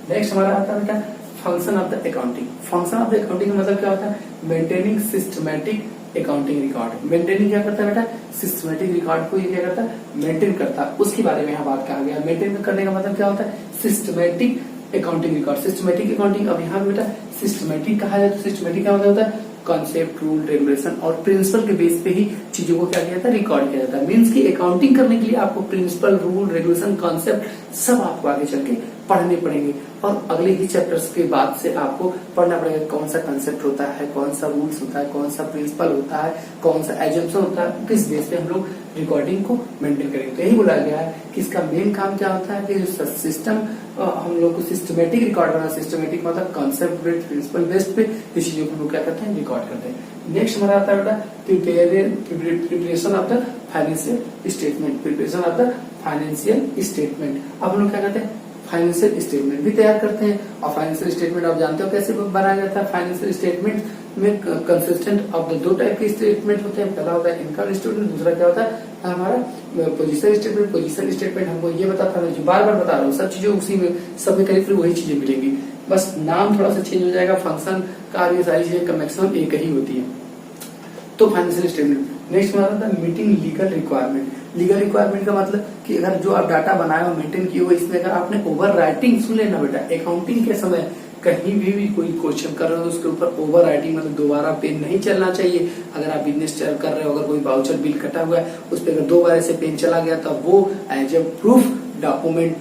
Next हमारा आता है क्या, function of the accounting. Function of the accounting का मतलब क्या होता है, maintaining systematic accounting record. Maintaining क्या करता है बेटा, सिस्टमैटिक रिकॉर्ड को ये क्या करता है, मेंटेन करता है, उसके बारे में यहाँ बात कहा गया। मेंटेन करने का मतलब क्या होता है, systematic accounting record. Systematic accounting, अब यहाँ बेटा सिस्टमैटिक कहा जाए तो सिस्टमैटिक क्या होता है, कॉन्सेप्ट, रूल, रेगुलेशन और प्रिंसिपल के बेस पे ही चीजों को क्या किया जाता है, रिकॉर्ड किया जाता है। मीन्स की अकाउंटिंग करने के लिए आपको प्रिंसिपल, रूल, रेगुलेशन, कॉन्सेप्ट सब आपको आगे चल के पढ़ने पड़ेंगे। और अगले ही चैप्टर्स के बाद से आपको पढ़ना पड़ेगा कौन सा कंसेप्ट होता है, कौन सा रूल्स होता है, कौन सा प्रिंसिपल होता है, कौन सा एजम्पशन होता है, किस बेस पे हम लोग रिकॉर्डिंग को मेंटेन करेंगे। तो यही बोला गया है कि इसका मेन काम क्या होता है कि जो सिस्टम हम लोग को सिस्टमेटिक रिकॉर्ड बनाना, सिस्टमेटिक मतलब कॉन्सेप्ट बेस्ड प्रिंसिपल बेस्ड पे इस चीजों को क्या करते हैं, रिकॉर्ड करते हैं। नेक्स्ट हमारा आता है बेटा preparation of the financial statement, preparation of the financial statement. अब हम लोग क्या करते हैं, फाइनेंशियल स्टेटमेंट भी तैयार करते हैं। और फाइनेंशियल स्टेटमेंट आप जानते हो कैसे बनाया जाता है। फाइनेंशियल स्टेटमेंट में कंसिस्टेंट ऑफ द दो टाइप के स्टेटमेंट होते हैं। पहला होता है इनकम स्टेटमेंट, दूसरा क्या होता है हमारा पोजीशन स्टेटमेंट। पोजीशन स्टेटमेंट हमको ये बताता है, जो बार बार बता रहा हूँ, सब चीजें उसी में, सब में करीब वही चीजें मिलेंगी, बस नाम थोड़ा सा चेंज हो जाएगा। फंक्शन कार्य सारी चीजें मैक्सिमम एक ही होती है। तो फाइनेंशियल स्टेटमेंट। नेक्स्ट हमारा था meeting legal requirement. Legal requirement का मतलब कि अगर जो आप डाटा बनाए हो, मेंटेन किए हो, इसमें अगर आपने ओवर राइटिंग, सुन लेना बेटा, अकाउंटिंग के समय कहीं भी कोई क्वेश्चन कर रहे हो उसके ऊपर ओवर राइटिंग मतलब दोबारा पेन नहीं चलना चाहिए। अगर आप बिजनेस कर रहे हो, अगर कोई वाउचर बिल कटा हुआ है, उस पर अगर 2 बार ऐसे पेन चला गया तो वो as a proof document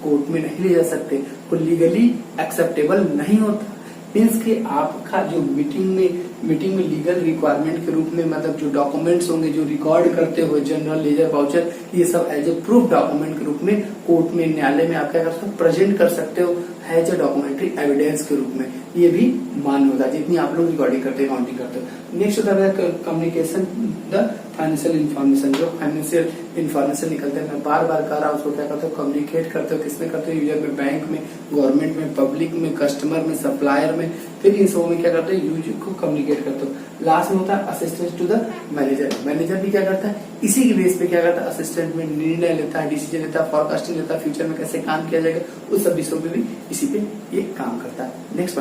court में नहीं ले जा सकते, वो लीगली एक्सेप्टेबल नहीं होता। मीन्स कि आपका जो मीटिंग में लीगल रिक्वायरमेंट के रूप में मतलब जो डॉक्यूमेंट्स होंगे, जो रिकॉर्ड करते हुए जनरल लेजर वाउचर, ये सब एज ए प्रूफ डॉक्यूमेंट के रूप में कोर्ट में, न्यायालय में आप क्या कर सकते हो, प्रेजेंट कर सकते हो एज ए डॉक्यूमेंट्री एविडेंस के रूप में। ये भी मान्य होता है जितनी आप लोग रिकॉर्डिंग करते हैं, काउंटिंग करते हो। नेक्स्ट होता है कम्युनिकेशन द फाइनेंशियल इन्फॉर्मेशन। जो फाइनेंशियल इन्फॉर्मेशन निकलते हैं, मैं बार बार कर रहा हूँ, उसको क्या करते हो, कम्युनिकेट करते हो। किसमें करते हो, यूजर में, बैंक में, गवर्नमेंट में, पब्लिक में, कस्टमर में, सप्लायर में, फिर इन सबों में क्या करते हो, यूजर को कम्युनिकेट करते हो। लास्ट में होता है assistant to the manager. Manager भी क्या करता है, इसी के बेस पे क्या करता है, असिस्टेंट में निर्णय लेता है, डिसीजन लेता है, फॉरकास्टिंग लेता है, फ्यूचर में कैसे काम किया जाएगा, उस सब विषयों में भी इसी पे ये काम करता है। नेक्स्ट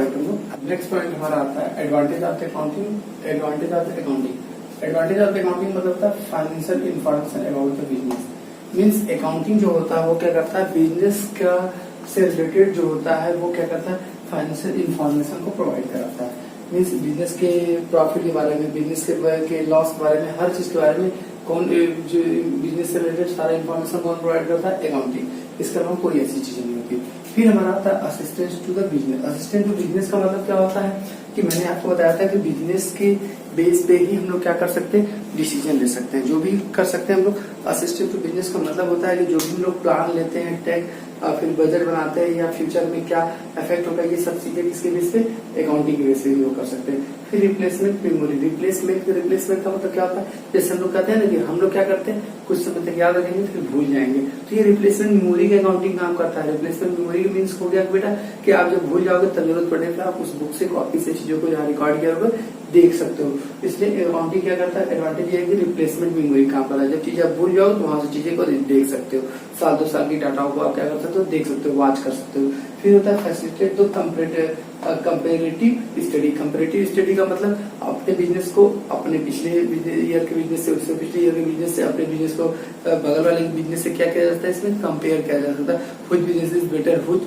पॉइंट हमारा आता है advantage of accounting. Advantage of accounting, advantage of accounting मतलब होता है financial information about the business. Means accounting जो होता है वो क्या करता है, बिजनेस का से रिलेटेड जो होता है वो क्या करता है, फाइनेंशियल इन्फॉर्मेशन को प्रोवाइड कराता है। मीन्स बिजनेस के प्रॉफिट के बारे में, बिजनेस के लॉस के बारे में, हर चीज के बारे में कौन, जो बिजनेस से रिलेटेड सारा इन्फॉर्मेशन कौन प्रोवाइड करता है, अकाउंटिंग। इसके अलावा कोई ऐसी चीजें नहीं होती। फिर हमारा आता है assistant to the business. Assistant to business का मतलब क्या होता है कि मैंने आपको बताया था कि बिजनेस के बेस पे ही हम लोग क्या कर सकते हैं, डिसीजन ले सकते हैं, जो भी कर सकते हैं हम लोग। असिस्टेंट टू बिजनेस का मतलब होता है कि जो भी हम लोग प्लान लेते हैं, टेक फिर बजट बनाते हैं, या फ्यूचर में क्या इफेक्ट होगा, ये सब चीजें किसके बेस पे, अकाउंटिंग के बेस पे लोग कर सकते हैं। फिर रिप्लेसमेंट मेमोरी। रिप्लेसमेंट का मतलब क्या होता है, जैसे हम लोग कहते हैं ना कि हम लोग क्या करते हैं, कुछ समय तक याद रखेंगे फिर भूल जाएंगे, तो ये रिप्लेसमेंट मेमोरी का अकाउंटिंग काम करता है। रिप्लेसमेंट मेमोरी मीन्स हो गया बेटा कि आप जब भूल जाओगे तब जरूरत पड़ने पर आप उस बुक से कॉपी से चीजों को जहाँ रिकॉर्ड किया होगा देख सकते हो। इसलिए अकाउंटिंग क्या करता है, एडवांटेज ये है कि रिप्लेसमेंट मेमोरी काम करता है। जब चीजें आप भूल जाओ तो वहां से चीजें को देख सकते हो, साल 2 साल की डाटा को आप क्या कर सकते हो, देख सकते हो, वॉच कर सकते हो। फिर होता है facilitate the comparative study. Comparative study का मतलब अपने बिजनेस को अपने पिछले ईयर के बिजनेस से, उससे पिछले ईयर के बिजनेस से, अपने बिजनेस को बगल वाले बिजनेस से क्या किया जाता है, इसमें कंपेयर किया जा सकता है। Which business is better, which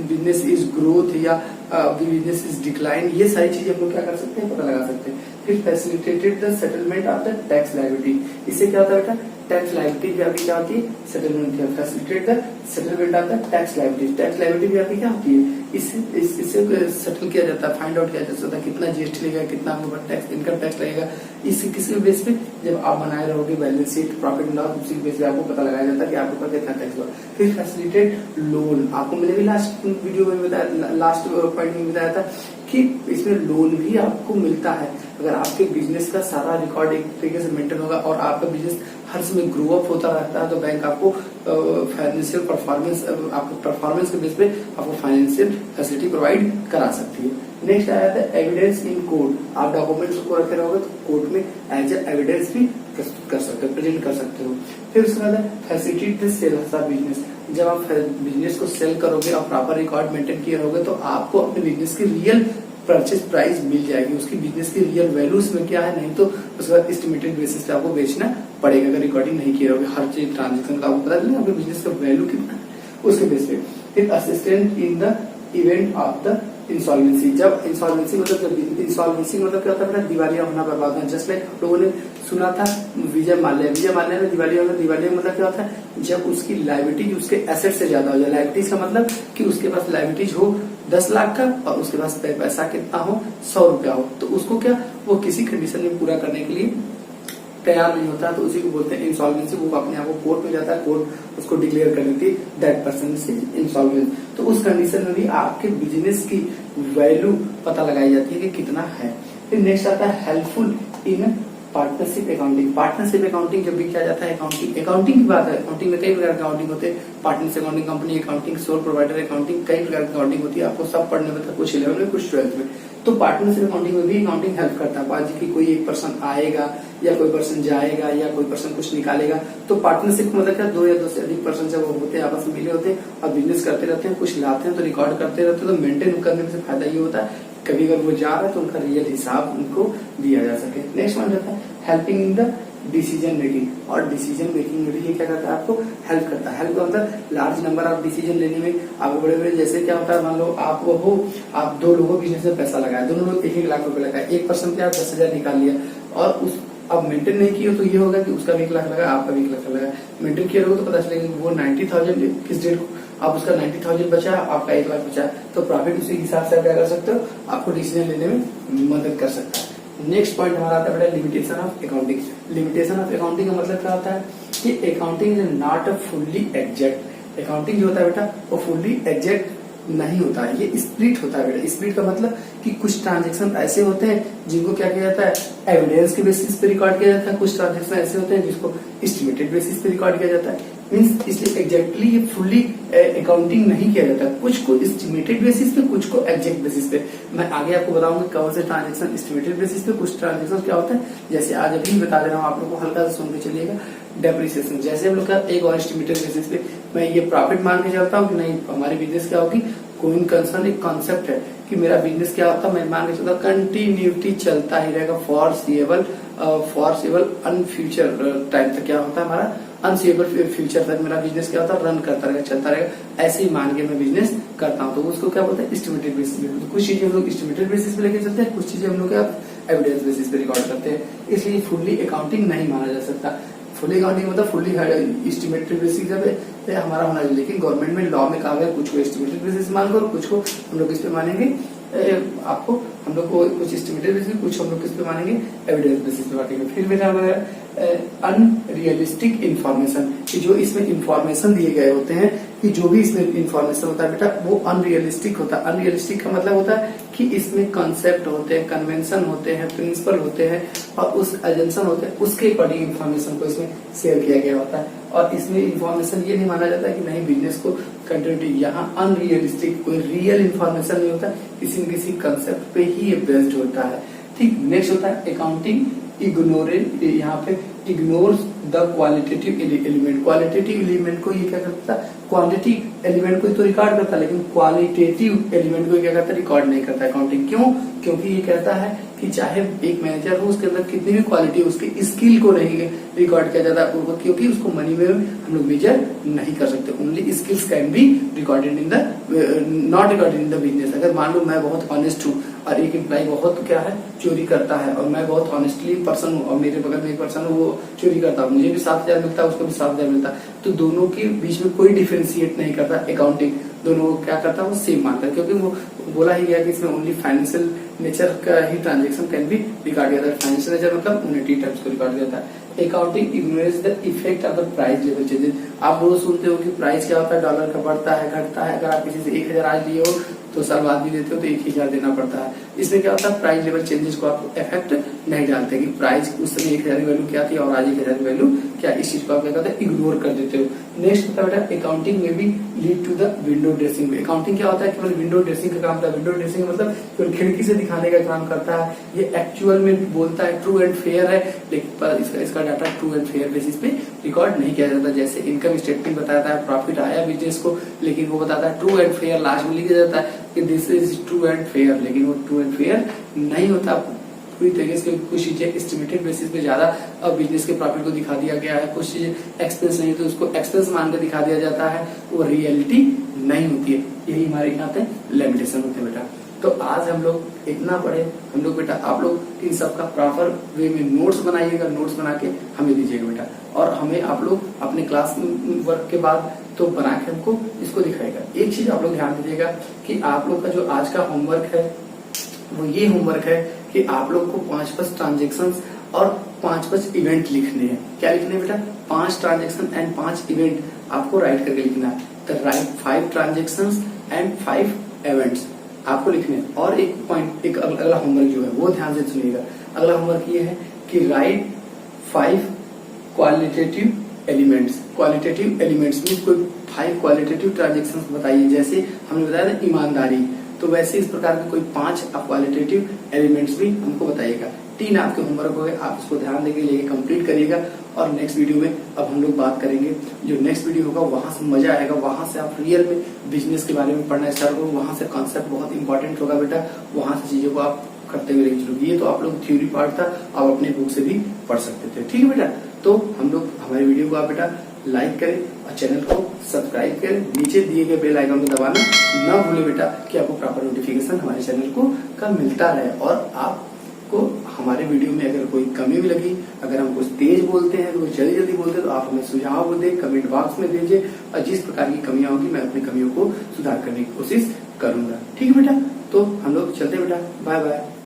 business is growth, या बिजनेस इज डिक्लाइन, ये सारी चीजें हम लोग क्या कर सकते हैं, पता लगा सकते हैं। फिर facilitated the settlement of the tax liability. इससे क्या होता है बेटा, टैक्स लायबिलिटी भी आपकी क्या होती है, सेटलमेंट किया। Facilitate the settlement of the tax liability. Tax liability भी आपकी क्या होती है, इससे सेटल किया जाता है, फाइंड आउट किया जा सकता है कितना जीएसटी लगेगा, कितना आपको टैक्स, इनकम टैक्स लगेगा। इससे किसी बेस पे जब आप बनाए रहोगे balance sheet, profit and loss, उसी बेस पे आपको पता लगाया जाता है कि आपके ऊपर कितना टैक्स हुआ। फिर फैसिलिटेट लोन। आपको मैंने भी लास्ट वीडियो में बताया, लास्ट पॉइंट में बताया था कि इसमें लोन भी आपको मिलता है अगर आपके बिजनेस का सारा रिकॉर्ड एक तरीके से मेंटेन होगा और आपका बिजनेस हर समय ग्रो अप होता रहता है, तो बैंक आपको फाइनेंशियल परफॉर्मेंस, आपके परफॉर्मेंस के बेस पे आपको फाइनेंशियल फैसिलिटी प्रोवाइड करा सकती है। नेक्स्ट आया था एविडेंस इन कोर्ट। आप डॉक्यूमेंट्स को रखे रहोगे तो कोर्ट में एज ए एविडेंस भी कर सकते हो, प्रेजेंट कर सकते हो। फिर उसके बाद facilitate the sale of business. जब आप बिजनेस को सेल करोगे और प्रॉपर रिकॉर्ड मेंटेन किए रहोगे तो आपको अपने बिजनेस की रियल परचेज प्राइस मिल जाएगी, उसकी बिजनेस की रियल वैल्यू उसमें क्या है, नहीं तो उसके बाद एस्टिमेटेड बेसिस पे आपको बेचना पड़ेगा अगर रिकॉर्डिंग नहीं किए रहोगे। हर चीज ट्रांजेक्शन का आपको पता चलेगा आपके बिजनेस का वैल्यू कितना है उसके बेस पे। फिर assistant in the event of the insolvency. जब इंसॉल्वेंसी मतलब इंसॉल्वेंसी मतलब क्या होता है, दिवालिया होना, बर्बाद होना। जस्ट लाइक आप लोगों ने सुना था विजय माल्या, विजय माल्या में दिवालिया होना। दिवालिया मतलब क्या होता है, जब उसकी लायबिलिटीज उसके एसेट से ज्यादा हो जाए। लायबिलिटीज का मतलब कि उसके पास लायबिलिटीज हो 10 लाख का और उसके पास पैसा कितना हो, 100 रुपया हो, तो उसको क्या, वो किसी कंडीशन में पूरा करने के लिए तैयार नहीं होता तो उसी को बोलते हैं इंसॉल्वेंसी। वो अपने आप को कोर्ट में जाता है, कोर्ट उसको डिक्लेयर कर देती है दैट पर्सन इज इंसॉल्वेंट। तो उस कंडीशन में भी आपके बिजनेस की वैल्यू पता लगाई जाती है कि कितना है। फिर नेक्स्ट आता है helpful in partnership accounting. Partnership accounting जब भी किया जाता है, अकाउंटिंग की बात है। अकाउंटिंग में कई प्रकार के अकाउंटिंग होते हैं, partnership accounting, company accounting, sole provider accounting, कई प्रकार की अकाउंटिंग होती है। आपको सब पढ़ने में था, कुछ 11 में कुछ 12 में। तो पार्टनरशिप अकाउंटिंग में भी अकाउंटिंग हेल्प करता है। आज की कोई एक पर्सन आएगा या कोई पर्सन जाएगा या कोई पर्सन कुछ निकालेगा, तो पार्टनरशिप मतलब क्या, दो या दो से अधिक पर्सन जब होते हैं, आपस में मिले होते हैं और बिजनेस करते रहते हैं, कुछ लाते हैं तो रिकॉर्ड करते रहते हैं। तो मेंटेन करने में से फायदा ये होता है कभी अगर वो जा रहा है तो उनका रियल हिसाब उनको दिया जा सके। नेक्स्ट वन रहता है helping in the decision making. और डिसीजन मेकिंग में भी ये क्या करता है, आपको हेल्प करता है। हेल्प मतलब लार्ज नंबर ऑफ डिसीजन लेने में। आपको बड़े बड़े जैसे क्या होता है, मान लो आप 2 लोगों बिजनेस में पैसा लगाया, दोनों लोग 1-1 लाख रुपए लगाए, एक पर्सन क्या 10,000 निकाल लिया और उस अब मेंटेन नहीं किया तो ये होगा कि उसका भी 1 लाख लगा, आपका भी 1 लाख लगा। मेंटेन किया होगा तो पता चलेगा वो 90,000 किस डेट को, आप उसका 90,000 बचा, आपका 1 लाख बचा, तो प्रॉफिट उसी हिसाब से आप क्या कर सकते हो, आपको डिसीजन लेने में मदद कर सकता है। नेक्स्ट पॉइंट हमारा आता है बेटा limitation of accounting. Limitation of accounting का मतलब क्या होता है कि accounting is not a fully exact. Accounting जो होता है बेटा वो फुल्ली एग्जैक्ट नहीं होता है, ये स्प्लिट होता है बेटा। स्प्लिट का मतलब कि कुछ ट्रांजेक्शन ऐसे होते हैं जिनको क्या किया जाता है, एविडेंस के बेसिस पे रिकॉर्ड किया जाता है। कुछ ट्रांजेक्शन ऐसे होते हैं जिसको एस्टिमेटेड बेसिस पे रिकॉर्ड किया जाता है। मीन्स इसलिए एग्जैक्टली ये फुल्ली अकाउंटिंग नहीं किया जाता, कुछ को एस्टिमेटेड बेसिस पे, कुछ को एग्जैक्ट बेसिस पे। मैं आगे आपको बताऊंगा कौन से ट्रांजेक्शन एस्टिमेटेड बेसिस पे, कुछ ट्रांजेक्शन क्या होता है। जैसे आज अभी बता दे रहा हूँ आप लोग को, हल्का सा सुन के चलिएगा। डेप्रिसिएशन जैसे हम लोग का एक और एस्टिमेटेड बेसिस पे मैं ये प्रॉफिट मान के चलता हूँ कि नहीं हमारी बिजनेस क्या होगी, कोई कंसर्न एक कॉन्सेप्ट है कि मेरा बिजनेस क्या होता है, मैं मान के चलता हूँ कंटिन्यूटी चलता ही रहेगा फॉरसेबल अन फ्यूचर टाइम तक। क्या होता है हमारा अनसेबल फ्यूचर तक मेरा बिजनेस क्या होता है, रन करता रहेगा, चलता रहेगा। ऐसे ही मान के मैं बिजनेस करता हूँ, तो उसको क्या बोलते हैं एस्टिमेटेड बेसिस पे। तो कुछ चीजें हम लोग एस्टिमेटेड बेसिस पे लेके चलते हैं, कुछ चीजें हम लोग एविडेंस बेसिस पे रिकॉर्ड करते हैं। इसलिए फुल्ली अकाउंटिंग नहीं माना जा सकता। फुल्ली अकाउंटिंग मतलब फुल्ली एस्टिमेटेड बेसिस पे हमारा होना चाहिए, लेकिन गवर्नमेंट में लॉ में कहा गया कुछ को एस्टिमेटेड बेसिस मानकर कुछ को हम लोग इस पे मानेंगे। आपको हम लोग को कुछ एस्टिमेटेड बेसिस, कुछ हम लोग किस पे मानेंगे, एविडेंस बेसिस पे मानेंगे। फिर मेरा अनरियलिस्टिक इंफॉर्मेशन, कि जो इसमें इंफॉर्मेशन दिए गए होते हैं, कि जो भी इसमें इंफॉर्मेशन होता है बेटा वो अनरियलिस्टिक होता है। अनरियलिस्टिक का मतलब होता है कि इसमें कॉन्सेप्ट होते हैं, कन्वेंशन होते हैं, प्रिंसिपल होते हैं और उस एजेंशन होते हैं, उसके अकॉर्डिंग इंफॉर्मेशन को इसमें शेयर किया गया होता है। और इसमें इंफॉर्मेशन ये नहीं माना जाता कि नहीं बिजनेस को कंटिन्यूटी, यहाँ अनरियलिस्टिक कोई रियल इंफॉर्मेशन नहीं होता, किसी न किसी कंसेप्ट पे ही ये बेस्ड होता है। ठीक, नेक्स्ट होता है अकाउंटिंग यहाँ पे ignores the qualitative element. Qualitative element को ये क्या करता है, क्वांटिटी एलिमेंट को तो रिकॉर्ड करता है, लेकिन क्वालिटेटिव एलिमेंट को क्या करता है, रिकॉर्ड नहीं करता अकाउंटिंग। क्यों? क्योंकि ये कहता है कि चाहे एक मैनेजर हो उसके अंदर कितनी भी क्वालिटी हो, उसकी स्किल को नहीं रिकॉर्ड किया जाता है, क्योंकि उसको मनी में हम लोग मेजर नहीं कर सकते। Only skills can be recorded in the not recorded in the business. अगर मान लो मैं बहुत ऑनेस्ट हूँ और एक एम्प्लॉय बहुत क्या है चोरी करता है और मैं बहुत ऑनेस्टली पर्सन हूँ और मेरे बगल में एक पर्सन वो चोरी करता है, मुझे भी 7,000 मिलता है, उसको भी 7,000 मिलता है, तो दोनों के बीच में कोई डिफरेंशिएट नहीं करता अकाउंटिंग। दोनों क्या करता है, वो सेम मानता है, क्योंकि वो बोला ही गया कि इसमें ओनली फाइनेंशियल नेचर का ही ट्रांजेक्शन कैन बी रिकॉर्ड किया जाता है। फाइनेंशियल नेचर मतलब यूनिटी टर्म्स को रिकॉर्ड किया जाता है। Accounting ignores the effect of the price level changes. आप रोज सुनते हो कि प्राइस क्या होता है, डॉलर का बढ़ता है घटता है। अगर आप किसी से 1,000 आज लिए हो तो साल बाद भी देते हो तो 1,000 देना पड़ता है। इसमें क्या होता है, प्राइस लेवल चेंजेस को आप इफेक्ट नहीं डालते कि प्राइस उस समय 1,000 की वैल्यू क्या थी और आज 1,000 की वैल्यू क्या, इस चीज को आप क्या करते हैं, इग्नोर कर देते हो। नेक्स्ट होता है बेटा अकाउंटिंग में भी lead to the window dressing. Accounting क्या होता है, केवल विंडो ड्रेसिंग का काम होता है। विंडो ड्रेसिंग मतलब केवल खिड़की से दिखाने का काम करता है। ये एक्चुअल में बोलता है ट्रू एंड फेयर है, लेकिन इसका data true and fair basis पे रिकॉर्ड नहीं किया जाता। जैसे इनकम स्टेटमेंट बताता है प्रॉफिट आया बिजनेस को, लेकिन वो बताता है ट्रू एंड फेयर, लास्ट में लिखा जाता है कि this is true and fair, लेकिन वो ट्रू एंड फेयर नहीं होता। पूरी तरीके से कुछ चीजें एस्टिमेटेड बेसिस पे ज्यादा अब बिजनेस के प्रॉफिट को दिखा दिया गया है, कुछ चीजें एक्सपेंस नहीं तो उसको एक्सपेंस मानकर दिखा दिया जाता है, वो रियलिटी नहीं होती है। यही हमारे यहाँ पे लिमिटेशन होते हैं बेटा। तो आज हम लोग इतना पढ़े, हम लोग बेटा आप लोग इन सब का प्रॉपर वे में नोट्स बनाइएगा, नोट्स बना के हमें दीजिएगा बेटा, और हमें आप लोग अपने क्लास वर्क के बाद तो बना के हमको इसको दिखाएगा। एक चीज आप लोग ध्यान दीजिएगा कि आप लोग का जो आज का होमवर्क है वो ये होमवर्क है कि आप लोग को 5 ट्रांजेक्शन और 5 इवेंट लिखने हैं। क्या लिखने हैं बेटा? 5 ट्रांजेक्शन एंड 5 इवेंट आपको राइट करके लिखना है। तो राइट 5 ट्रांजेक्शन एंड 5 इवेंट्स आपको लिखने हैं। और एक पॉइंट, एक अगला होमवर्क जो है वो ध्यान से सुनिएगा। अगला होमवर्क ये है कि right 5 qualitative elements. Qualitative elements mean कोई 5 क्वालिटेटिव ट्रांजेक्शन बताइए। जैसे हमने बताया था ईमानदारी, तो वैसे इस प्रकार के कोई 5 क्वालिटेटिव एलिमेंट्स भी हमको बताइएगा। 3 आपके होमवर्क हो गए, आप इसको ध्यान देके लेके कंप्लीट करिएगा। और नेक्स्ट वीडियो में अब हम लोग बात करेंगे, जो नेक्स्ट वीडियो होगा वहां से मजा आएगा, वहां से आप रियल में बिजनेस के बारे में पढ़ना स्टार्ट करो। वहां से कॉन्सेप्ट बहुत इंपॉर्टेंट होगा बेटा, वहां से चीजों को आप करते हुए लेके चलोगे। ये तो आप लोग थ्योरी पार्ट था, आप अपने बुक से भी पढ़ सकते थे। ठीक है बेटा, तो हम लोग हमारे वीडियो को आप बेटा लाइक करें और चैनल को सब्सक्राइब करें। नीचे दिए गए बेल आइकन को दबाना न भूले बेटा, कि आपको प्रॉपर नोटिफिकेशन हमारे चैनल को का मिलता रहे। और आपको हमारे वीडियो में अगर कोई कमी भी लगी, अगर हम कुछ तेज बोलते हैं, कुछ जल्दी जल्दी बोलते हैं, तो आप हमें सुझाव दें, कमेंट बॉक्स में दीजिए। और जिस प्रकार की कमियां होगी मैं अपनी कमियों को सुधार करने की कोशिश करूंगा। ठीक है बेटा, तो हम लोग चलते बेटा, बाय बाय।